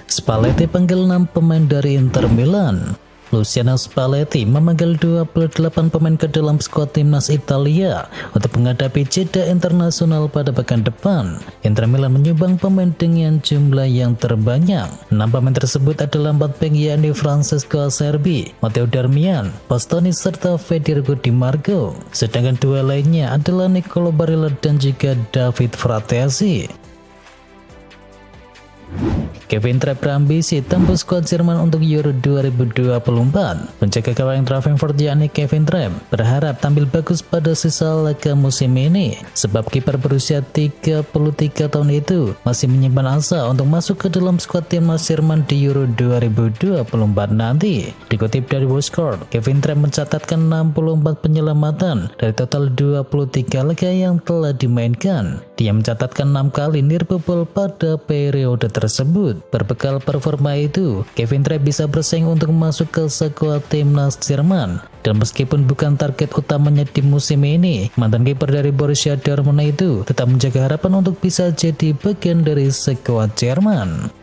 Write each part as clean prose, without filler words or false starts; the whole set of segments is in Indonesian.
Spalletti panggil 6 pemain dari Inter Milan. Luciano Spalletti memanggil 28 pemain ke dalam skuad timnas Italia untuk menghadapi jeda internasional pada pekan depan. Inter Milan menyumbang pemain dengan jumlah yang terbanyak. 6 pemain tersebut adalah 4 bek, yakni Francesco Acerbi, Matteo Darmian, Bastoni serta Federico Di Marco. Sedangkan 2 lainnya adalah Nicolo Barella dan juga David Fratesi. Kevin Trapp berambisi tembus skuad Jerman untuk Euro 2024. Penjaga gawang Frankfurt yakni Kevin Trapp berharap tampil bagus pada sisa laga musim ini, sebab kiper berusia 33 tahun itu masih menyimpan asa untuk masuk ke dalam skuad timnas Jerman di Euro 2024 nanti. Dikutip dari WhoScored, Kevin Trapp mencatatkan 64 penyelamatan dari total 23 laga yang telah dimainkan. Dia mencatatkan 6 kali nirbobol pada periode tersebut. Berbekal performa itu, Kevin Trapp bisa bersaing untuk masuk ke skuad timnas Jerman. Dan meskipun bukan target utamanya di musim ini, mantan kiper dari Borussia Dortmund itu tetap menjaga harapan untuk bisa jadi bagian dari skuad Jerman.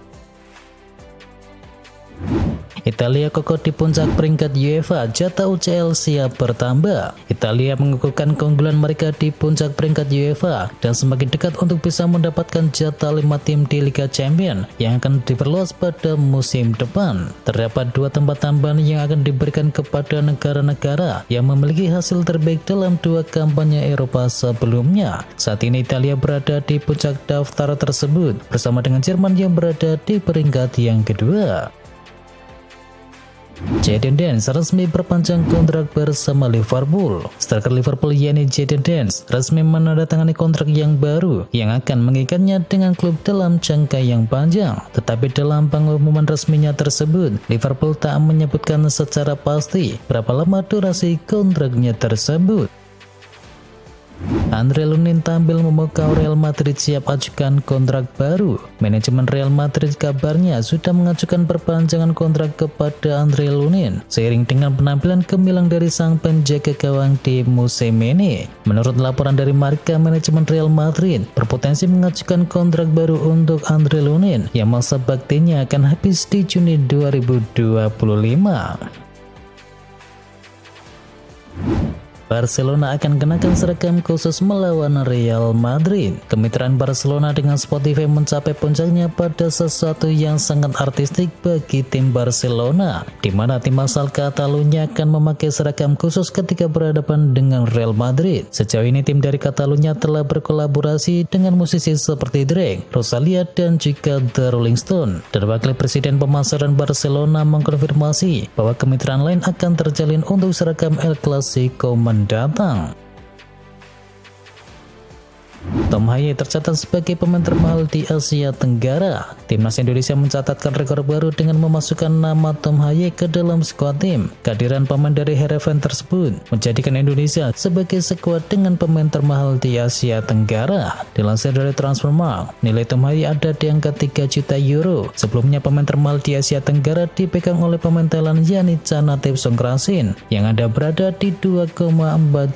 Italia kokoh di puncak peringkat UEFA, jatah UCL siap bertambah. Italia mengukuhkan keunggulan mereka di puncak peringkat UEFA dan semakin dekat untuk bisa mendapatkan jatah 5 tim di Liga Champions yang akan diperluas pada musim depan. Terdapat 2 tempat tambahan yang akan diberikan kepada negara-negara yang memiliki hasil terbaik dalam 2 kampanye Eropa sebelumnya. Saat ini Italia berada di puncak daftar tersebut bersama dengan Jerman yang berada di peringkat yang kedua. Jadon Danks resmi perpanjang kontrak bersama Liverpool. Striker Liverpool yakni Jadon Danks resmi menandatangani kontrak yang baru yang akan mengikatnya dengan klub dalam jangka yang panjang. Tetapi dalam pengumuman resminya tersebut, Liverpool tak menyebutkan secara pasti berapa lama durasi kontraknya tersebut. Andre Lunin tampil memukau Real Madrid siap ajukan kontrak baru. Manajemen Real Madrid kabarnya sudah mengajukan perpanjangan kontrak kepada Andre Lunin seiring dengan penampilan gemilang dari sang penjaga gawang di musim ini. Menurut laporan dari Marca, manajemen Real Madrid berpotensi mengajukan kontrak baru untuk Andre Lunin yang masa baktinya akan habis di Juni 2025. Barcelona akan kenakan seragam khusus melawan Real Madrid. Kemitraan Barcelona dengan Spotify mencapai puncaknya pada sesuatu yang sangat artistik bagi tim Barcelona, di mana tim asal Catalunya akan memakai seragam khusus ketika berhadapan dengan Real Madrid. Sejauh ini tim dari Catalunya telah berkolaborasi dengan musisi seperti Drake, Rosalia, dan juga The Rolling Stone. Dan Wakil Presiden Pemasaran Barcelona mengkonfirmasi bahwa kemitraan lain akan terjalin untuk seragam El Clasico mendatang. Tom Haye tercatat sebagai pemain termahal di Asia Tenggara. Timnas Indonesia mencatatkan rekor baru dengan memasukkan nama Tom Haye ke dalam skuad tim. Kehadiran pemain dari Heerenveen tersebut menjadikan Indonesia sebagai skuad dengan pemain termahal di Asia Tenggara. Dilansir dari Transfermarkt, nilai Tom Haye ada di angka 3 juta euro. Sebelumnya pemain termahal di Asia Tenggara dipegang oleh pemain Thailand yakni Chanatip Songkrasin yang ada berada di 2,4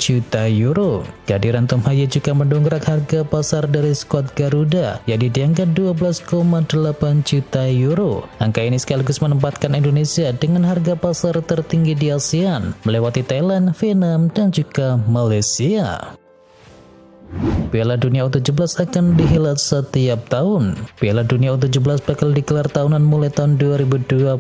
juta euro. Kehadiran Tom Haye juga mendongkrak harga pasar dari skuad Garuda, yakni di angka 12,8 juta euro. Angka ini sekaligus menempatkan Indonesia dengan harga pasar tertinggi di ASEAN, melewati Thailand, Vietnam, dan juga Malaysia. Piala Dunia U17 akan dihelat setiap tahun. Piala Dunia U17 bakal digelar tahunan mulai tahun 2025.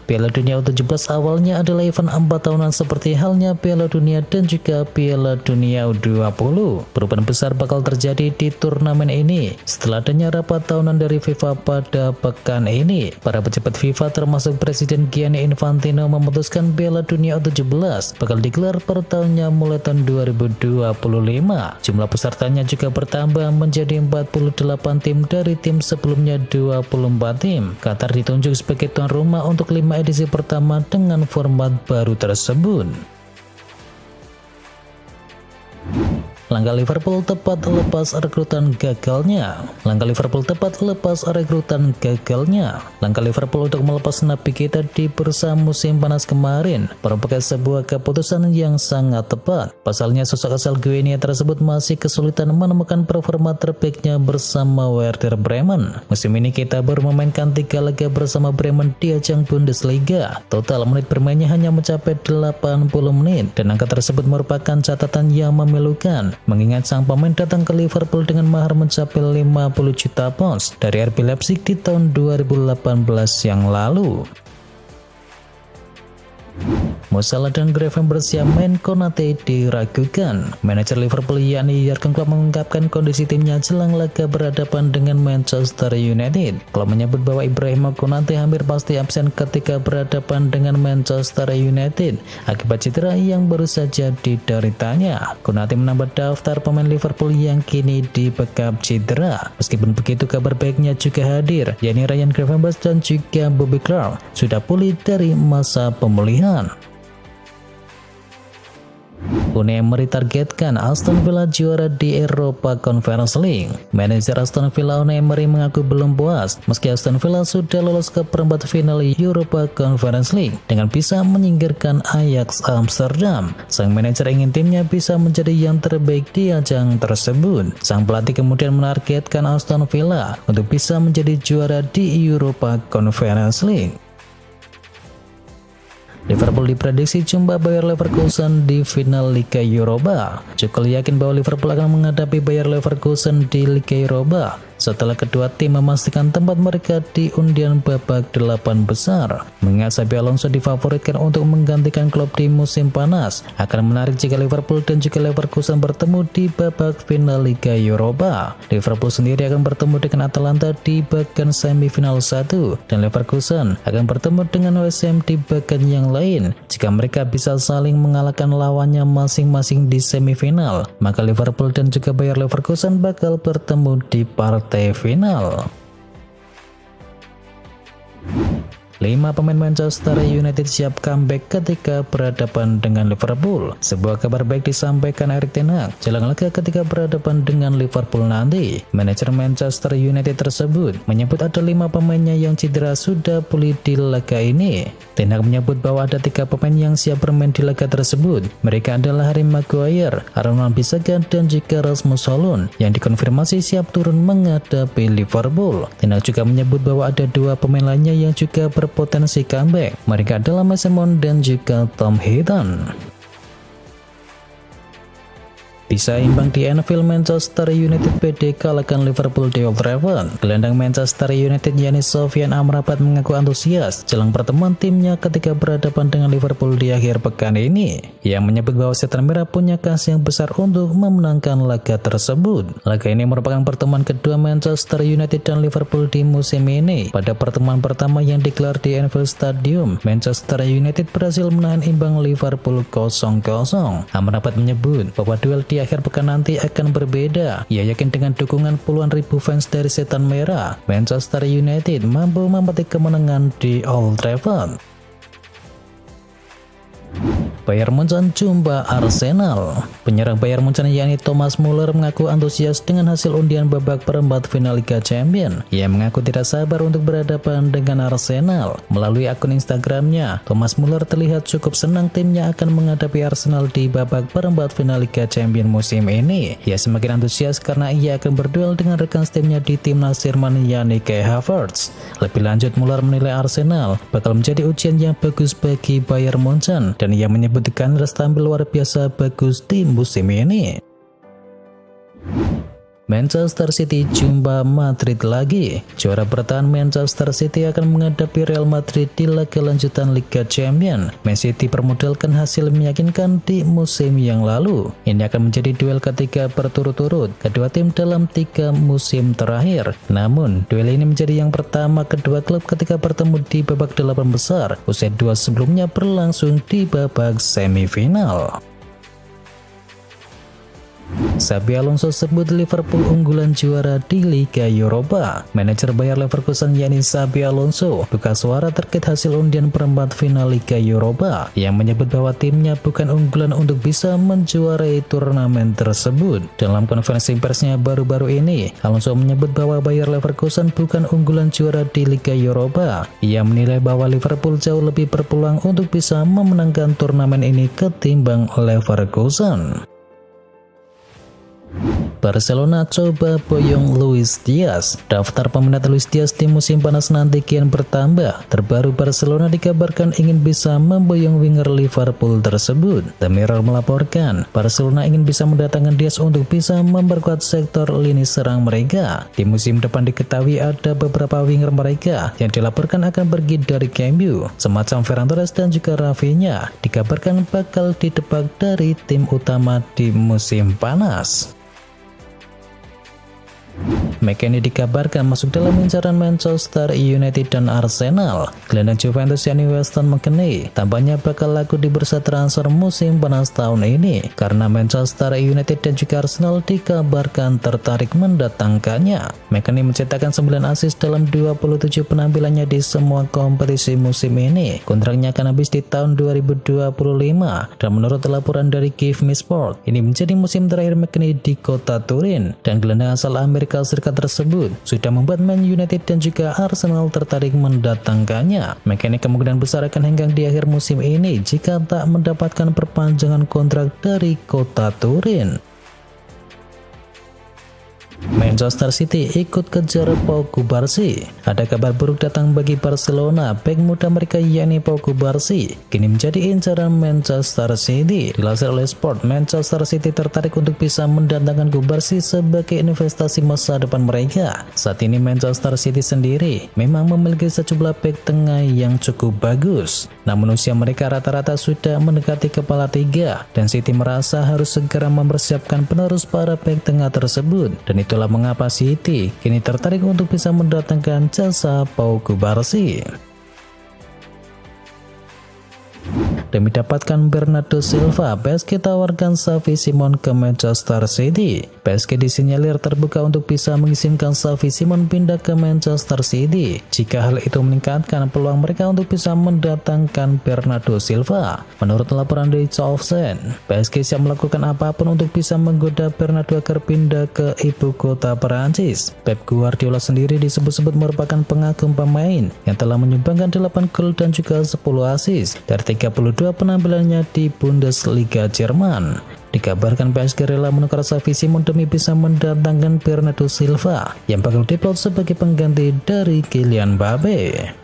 Piala Dunia U17 awalnya adalah event 4 tahunan seperti halnya Piala Dunia dan juga Piala Dunia U20. Perubahan besar bakal terjadi di turnamen ini setelah adanya rapat tahunan dari FIFA pada pekan ini. Para pejabat FIFA termasuk Presiden Gianni Infantino memutuskan Piala Dunia U17 bakal digelar per tahunnya mulai tahun 2025. Jumlah pesertanya juga bertambah menjadi 48 tim dari tim sebelumnya 24 tim. Qatar ditunjuk sebagai tuan rumah untuk 5 edisi pertama dengan format baru tersebut. Langkah Liverpool tepat lepas rekrutan gagalnya. Langkah Liverpool tepat lepas rekrutan gagalnya. Langkah Liverpool untuk melepas Naby Keita di bursa musim panas kemarin merupakan sebuah keputusan yang sangat tepat. Pasalnya sosok asal Guinea tersebut masih kesulitan menemukan performa terbaiknya bersama Werder Bremen. Musim ini Keita baru memainkan 3 laga bersama Bremen di ajang Bundesliga. Total menit bermainnya hanya mencapai 80 menit dan angka tersebut merupakan catatan yang memilukan, mengingat sang pemain datang ke Liverpool dengan mahar mencapai 50 juta pounds dari RB Leipzig di tahun 2018 yang lalu. Mo Salah dan Gravenberch yang main Konate diragukan. Manajer Liverpool yakni Jurgen Klopp mengungkapkan kondisi timnya jelang laga berhadapan dengan Manchester United. Klopp menyebut bahwa Ibrahima Konate hampir pasti absen ketika berhadapan dengan Manchester United akibat cedera yang baru saja dideritanya. Konate menambah daftar pemain Liverpool yang kini dibekap cedera. Meskipun begitu, kabar baiknya juga hadir, yakni Ryan Gravenberch dan juga Bobby Clark sudah pulih dari masa pemulihan. Unai Emery targetkan Aston Villa juara di Europa Conference League. Manajer Aston Villa Unai Emery mengaku belum puas meski Aston Villa sudah lolos ke perempat final Europa Conference League dengan bisa menyingkirkan Ajax Amsterdam. Sang manajer ingin timnya bisa menjadi yang terbaik di ajang tersebut. Sang pelatih kemudian menargetkan Aston Villa untuk bisa menjadi juara di Europa Conference League. Liverpool diprediksi jumpa Bayer Leverkusen di final Liga Eropa. Cukup yakin bahwa Liverpool akan menghadapi Bayer Leverkusen di Liga Eropa setelah kedua tim memastikan tempat mereka di undian babak 8 besar. Mengingat Xabi Alonso difavoritkan untuk menggantikan Klopp di musim panas, akan menarik jika Liverpool dan juga Leverkusen bertemu di babak final Liga Eropa. Liverpool sendiri akan bertemu dengan Atalanta di bagian semifinal 1 dan Leverkusen akan bertemu dengan West Ham di bagian yang lain. Jika mereka bisa saling mengalahkan lawannya masing-masing di semifinal, maka Liverpool dan juga Bayer Leverkusen bakal bertemu di partai final. 5 pemain Manchester United siap comeback ketika berhadapan dengan Liverpool. Sebuah kabar baik disampaikan Erik ten Hag jelang laga ketika berhadapan dengan Liverpool nanti. Manajer Manchester United tersebut menyebut ada 5 pemainnya yang cedera sudah pulih di laga ini. Ten Hag menyebut bahwa ada 3 pemain yang siap bermain di laga tersebut. Mereka adalah Harry Maguire, Aaron Wan-Bissaka dan juga Rasmus Hojlund yang dikonfirmasi siap turun menghadapi Liverpool. Ten Hag juga menyebut bahwa ada 2 pemain lainnya yang juga berpotensi comeback. Mereka adalah Mason Mount dan juga Tom Heaton. Bisa imbang di Anfield, Manchester United PD kalahkan Liverpool di Old Trafford. Gelandang Manchester United yakni Sofyan Amrabat mengaku antusias jelang pertemuan timnya ketika berhadapan dengan Liverpool di akhir pekan ini. Ia menyebut bahwa setan merah punya kasih yang besar untuk memenangkan laga tersebut. Laga ini merupakan pertemuan kedua Manchester United dan Liverpool di musim ini. Pada pertemuan pertama yang digelar di Anfield Stadium, Manchester United berhasil menahan imbang Liverpool 0-0. Amrabat menyebut bahwa duel di akhir pekan nanti akan berbeda. Ia yakin dengan dukungan puluhan ribu fans dari setan merah, Manchester United mampu memetik kemenangan di Old Trafford. Bayern Munchen jumpa Arsenal. Penyerang Bayern Munchen yakni Thomas Müller mengaku antusias dengan hasil undian babak perempat final Liga Champions. Ia mengaku tidak sabar untuk berhadapan dengan Arsenal. Melalui akun Instagramnya, Thomas Müller terlihat cukup senang timnya akan menghadapi Arsenal di babak perempat final Liga Champions musim ini. Ia semakin antusias karena ia akan berduel dengan rekan timnya di timnas Jerman yakni Kai Havertz. Lebih lanjut, Müller menilai Arsenal bakal menjadi ujian yang bagus bagi Bayern Munchen dan ia menyebut harus tampil luar biasa bagus di musim ini. Manchester City jumpa Madrid lagi. Juara bertahan Manchester City akan menghadapi Real Madrid di laga lanjutan Liga Champions. Man City permodalkan hasil meyakinkan di musim yang lalu. Ini akan menjadi duel ketiga berturut-turut kedua tim dalam 3 musim terakhir. Namun, duel ini menjadi yang pertama kedua klub ketika bertemu di babak 8 besar, usai 2 sebelumnya berlangsung di babak semifinal. Xabi Alonso sebut Liverpool unggulan juara di Liga Eropa. Manajer Bayer Leverkusen yakni Xabi Alonso buka suara terkait hasil undian perempat final Liga Eropa yang menyebut bahwa timnya bukan unggulan untuk bisa menjuarai turnamen tersebut. Dalam konferensi persnya baru-baru ini, Alonso menyebut bahwa Bayer Leverkusen bukan unggulan juara di Liga Eropa. Ia menilai bahwa Liverpool jauh lebih berpeluang untuk bisa memenangkan turnamen ini ketimbang Leverkusen. Barcelona coba boyong Luis Diaz. Daftar peminat Luis Diaz di musim panas nanti kian bertambah. Terbaru Barcelona dikabarkan ingin bisa memboyong winger Liverpool tersebut. The Mirror melaporkan, Barcelona ingin bisa mendatangkan Diaz untuk bisa memperkuat sektor lini serang mereka. Di musim depan diketahui ada beberapa winger mereka yang dilaporkan akan pergi dari MU, semacam Ferran Torres dan juga Rafinha. Dikabarkan bakal ditebak dari tim utama di musim panas. McKennie dikabarkan masuk dalam incaran Manchester United dan Arsenal. Gelandang Juventus yakni Weston McKennie tampaknya bakal laku di bursa transfer musim panas tahun ini karena Manchester United dan juga Arsenal dikabarkan tertarik mendatangkannya. McKennie mencetakkan 9 assist dalam 27 penampilannya di semua kompetisi musim ini. Kontraknya akan habis di tahun 2025 dan menurut laporan dari Give Me Sport, ini menjadi musim terakhir McKennie di kota Turin, dan gelandang asal Amerika Serikat tersebut sudah membuat Man United dan juga Arsenal tertarik mendatangkannya. McKennie kemungkinan besar akan hengkang di akhir musim ini jika tak mendapatkan perpanjangan kontrak dari kota Turin. Manchester City ikut kejar Pau Cubarsí. Ada kabar buruk datang bagi Barcelona. Bek muda mereka yakni Pau Cubarsí kini menjadi incaran Manchester City. Dilansir oleh Sport, Manchester City tertarik untuk bisa mendatangkan Cubarsí sebagai investasi masa depan mereka. Saat ini Manchester City sendiri memang memiliki sejumlah bek tengah yang cukup bagus, namun usia mereka rata-rata sudah mendekati kepala tiga, dan City merasa harus segera mempersiapkan penerus para bek tengah tersebut, dan itulah mengapa City kini tertarik untuk bisa mendatangkan jasa Pau Cubarsí. Demi dapatkan Bernardo Silva, PSG tawarkan Xavi Simon ke Manchester City. PSG disinyalir terbuka untuk bisa mengizinkan Xavi Simon pindah ke Manchester City jika hal itu meningkatkan peluang mereka untuk bisa mendatangkan Bernardo Silva. Menurut laporan dari Chauvin, PSG siap melakukan apapun untuk bisa menggoda Bernardo agar pindah ke ibu kota Perancis. Pep Guardiola sendiri disebut-sebut merupakan pengagum pemain yang telah menyumbangkan 8 gol dan juga 10 assist dari 32 penampilannya di Bundesliga Jerman. Dikabarkan PSG rela menukar Xavi Simon demi bisa mendatangkan Bernardo Silva yang bakal diplot sebagai pengganti dari Kylian Mbappe.